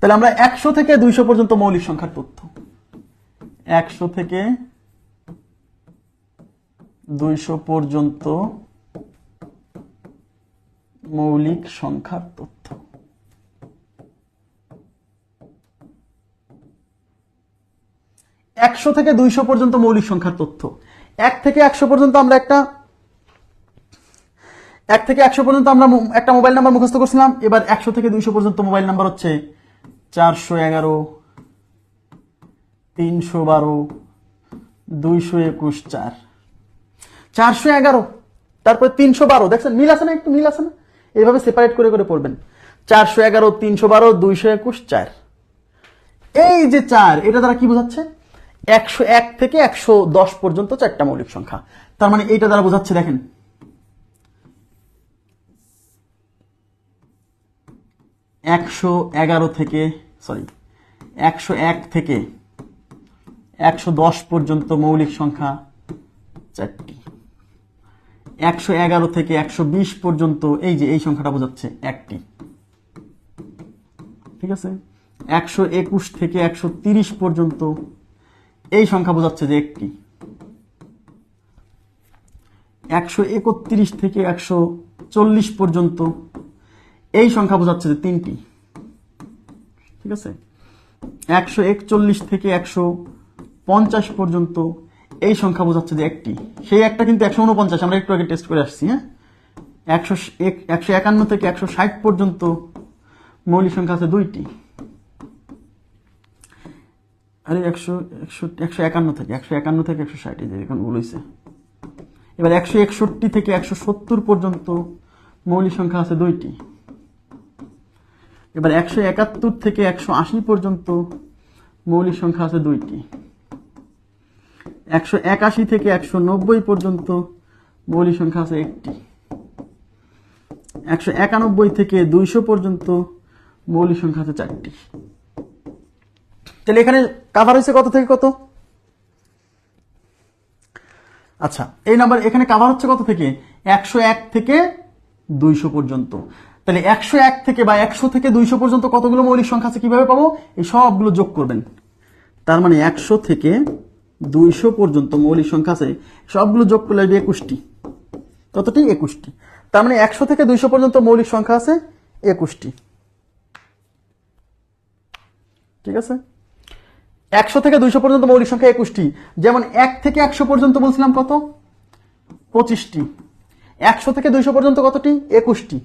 তাহলে আমরা 100 থেকে 200 পর্যন্ত মৌলিক সংখ্যার তথ্য, 100 থেকে 200 পর্যন্ত মৌলিক সংখ্যার তথ্য। একশো থেকে 200 পর্যন্ত মৌলিক সংখ্যার তথ্য। 1 থেকে 100 পর্যন্ত আমরা একটা মোবাইল নাম্বার মুখস্থ করছিলাম। এবার 100 থেকে 200 পর্যন্ত মোবাইল নাম্বার হচ্ছে 411, 312, 221, 4, 411, তারপরে 312। দেখছেন মিল আছে না? একটু মিল আছে না? এইভাবে সেপারেট করে করে পড়বেন। 411, 312, 221, 4। এই যে 4, এটা দ্বারা কি বোঝাচ্ছে? 101 থেকে 110 পর্যন্ত 4টা মৌলিক সংখ্যা। তার মানে এইটা দ্বারা বোঝাচ্ছে, দেখেন 101 থেকে 110 পর্যন্ত মৌলিক সংখ্যা 4টি। 111 থেকে 120 পর্যন্ত এই যে এই সংখ্যাটা বোঝাচ্ছে 1টি। ঠিক আছে? 121 থেকে 130 পর্যন্ত এই সংখ্যা বোঝাচ্ছে যে 1টি। 131 থেকে 140 পর্যন্ত এই সংখ্যা বোঝাচ্ছে যে 3টি। ঠিক আছে? 141 থেকে 150 পর্যন্ত এই সংখ্যা বোঝাচ্ছে যে 1টি। সেই একটা কিন্তু 149, আমরা একটু আগে টেস্ট করে আসছি। হ্যাঁ, 151 থেকে 160 পর্যন্ত মৌলিক সংখ্যা আছে 2টি। আরে 151 থেকে 160, এই যে এখন ভুল হয়েছে। এবার 161 থেকে 170 পর্যন্ত মৌলিক সংখ্যা আছে 2টি। এবার 171 থেকে 180 পর্যন্ত মৌলিক সংখ্যা আছে 2টি। 181 থেকে 190 পর্যন্ত মৌলিক সংখ্যা আছে 1টি। 191 থেকে 200 পর্যন্ত মৌলিক সংখ্যা আছে 4টি। তাহলে এখানে কাভার হয়েছে কত থেকে কত? আচ্ছা, এই নাম্বার এখানে কাভার হচ্ছে কত থেকে? 101 থেকে 200 পর্যন্ত। তাহলে 101 থেকে বা 100 থেকে 200 পর্যন্ত কতগুলো মৌলিক সংখ্যা আছে কিভাবে পাবো? এই সবগুলো যোগ করবেন। তার মানে 100 থেকে 200 পর্যন্ত মৌলিক সংখ্যা আছে, সবগুলো যোগ করলে 21টি। কতটি? 21টি। তার মানে 100 থেকে 200 পর্যন্ত মৌলিক সংখ্যা আছে 21টি। ঠিক আছে? 100 থেকে 200 পর্যন্ত মৌলিক সংখ্যা 21টি। যেমন 1 থেকে 100 পর্যন্ত বলছিলাম কত? 25টি। 100 থেকে 200 পর্যন্ত কতটি? 21টি।